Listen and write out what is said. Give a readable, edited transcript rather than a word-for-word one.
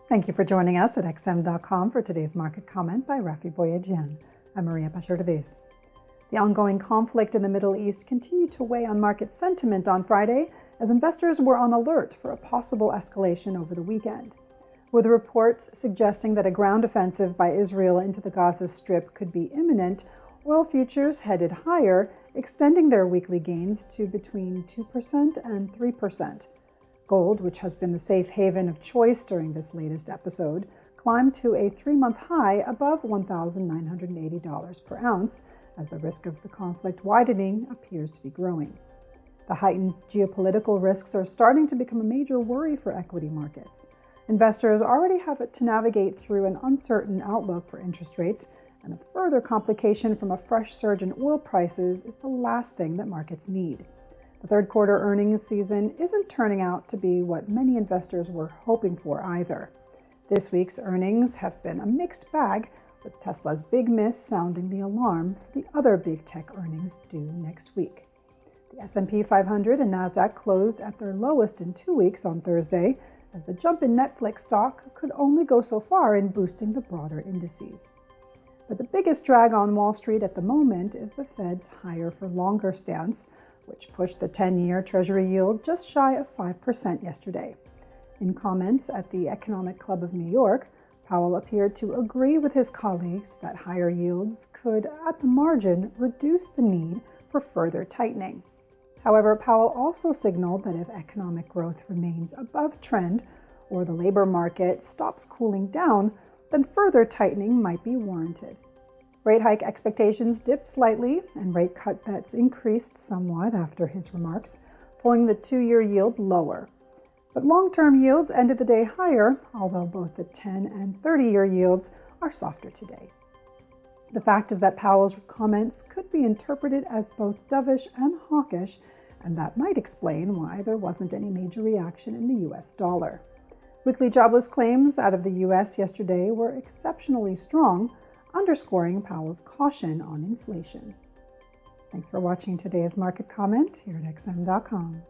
Thank you for joining us at XM.com for today's market comment by Rafi Boyadjian. I'm Maria Bashardez. The ongoing conflict in the Middle East continued to weigh on market sentiment on Friday as investors were on alert for a possible escalation over the weekend. With reports suggesting that a ground offensive by Israel into the Gaza Strip could be imminent, oil futures headed higher, extending their weekly gains to between 2% and 3%. Gold, which has been the safe haven of choice during this latest episode, climbed to a 3-month high above $1,980 per ounce, as the risk of the conflict widening appears to be growing. The heightened geopolitical risks are starting to become a major worry for equity markets. Investors already have to navigate through an uncertain outlook for interest rates, and a further complication from a fresh surge in oil prices is the last thing that markets need. The third quarter earnings season isn't turning out to be what many investors were hoping for either. This week's earnings have been a mixed bag, with Tesla's big miss sounding the alarm for the other big tech earnings due next week. The S&P 500 and Nasdaq closed at their lowest in 2 weeks on Thursday, as the jump in Netflix stock could only go so far in boosting the broader indices. But the biggest drag on Wall Street at the moment is the Fed's higher for longer stance, which pushed the 10-year Treasury yield just shy of 5% yesterday. In comments at the Economic Club of New York, Powell appeared to agree with his colleagues that higher yields could, at the margin, reduce the need for further tightening. However, Powell also signaled that if economic growth remains above trend or the labor market stops cooling down, then further tightening might be warranted. Rate hike expectations dipped slightly, and rate cut bets increased somewhat after his remarks, pulling the 2-year yield lower. But long-term yields ended the day higher, although both the 10 and 30-year yields are softer today. The fact is that Powell's comments could be interpreted as both dovish and hawkish, and that might explain why there wasn't any major reaction in the U.S. dollar. Weekly jobless claims out of the U.S. yesterday were exceptionally strong, underscoring Powell's caution on inflation. Thanks for watching today's market comment here at XM.com.